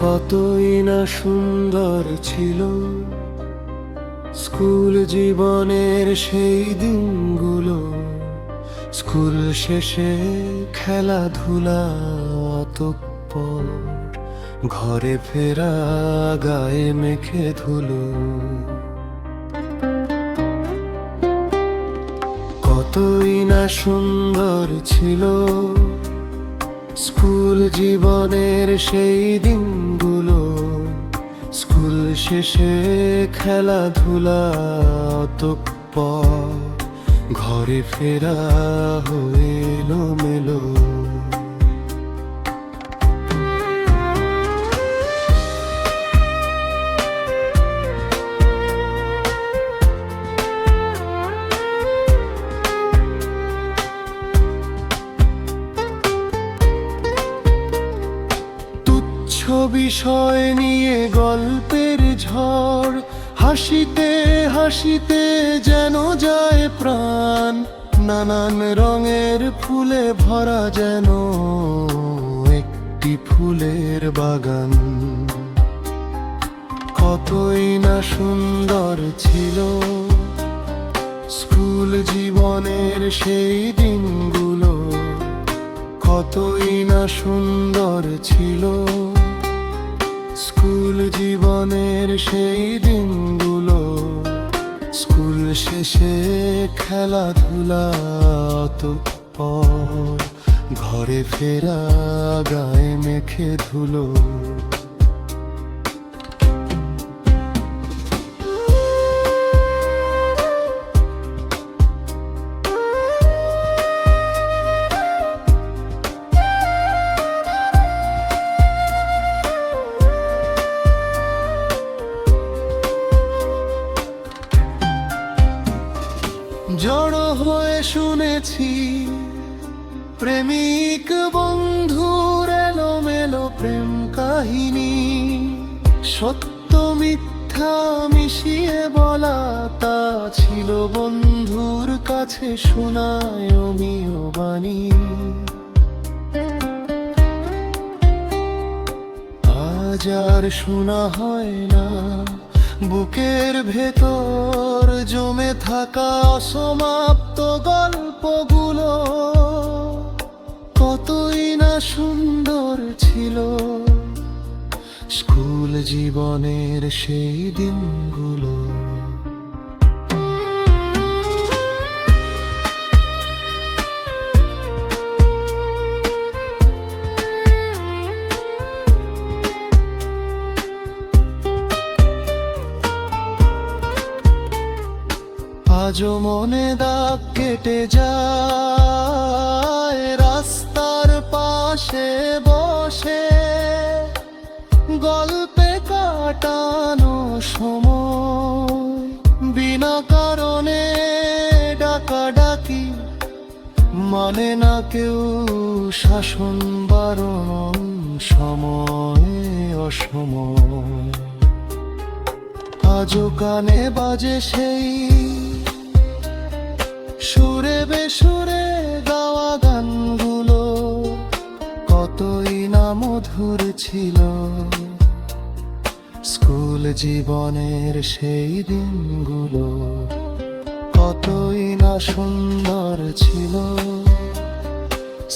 কতই না সুন্দর ছিল স্কুল জীবনের সেই দিনগুলো। স্কুল শেষে খেলাধুলা, অতঃপর ঘরে ফেরা, গায়ে মেখে ধুলো। কতই না সুন্দর ছিল স্কুল জীবনের সেই দিনগুলো। স্কুল শেষে খেলাধুলা, অতঃপর ঘরে ফেরা হয়ে এলোমেলো। বিষয় নিয়ে গল্পের ঝড়, হাসিতে হাসিতে যেন যায় প্রাণ। নানান রঙের ফুলে ভরা যেন একটি ফুলের বাগান। কতই না সুন্দর ছিল স্কুল জীবনের সেই দিনগুলো। কতই না সুন্দর ছিল স্কুল জীবনের সেই দিনগুলো। স্কুল শেষে খেলাধুলা, অতঃপর ঘরে ফেরা, গায়ে মেখে ধুলো। জড়ো হয়ে শুনেছি প্রেমিক বন্ধুর এলোমেলো প্রেম কাহিনী। সত্য মিথ্যা মিশিয়ে বলা, তা ছিল বন্ধুর কাছে শোনায় অমীয় বাণী। আজ আর শোনা হয় না বুকের ভেতর জমে থাকা অসমাপ্ত গল্পগুলো। কতই না সুন্দর ছিল স্কুল জীবনের সেই দিনগুলো। আজও মনে দাগ কেটে যায় রাস্তার পাশে বসে, গল্পে কাটানো সময়। বিনা কারণে ডাকাডাকি, মানে না কেউ শাসন বারণ, সময় অসময়। আজও কানে বাজে সেই সুরে বেসুরে গাওয়া গানগুলো। কতই না মধুর ছিল স্কুল জীবনের সেই দিনগুলো। কতই না সুন্দর ছিল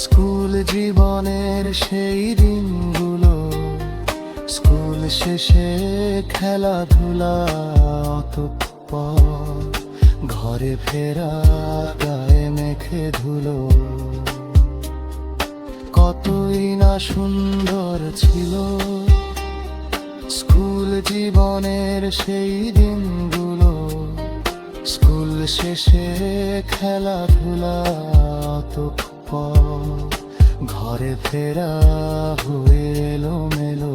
স্কুল জীবনের সেই দিনগুলো। স্কুল শেষে খেলাধুলা, অতঃপর ঘরে ফেরা, গায়ে মেখে ধুলো। কতই না সুন্দর ছিল স্কুল জীবনের সেই দিনগুলো। স্কুল শেষে খেলাধুলা, অতঃপর ঘরে ফেরা হয়ে এলোমেলো।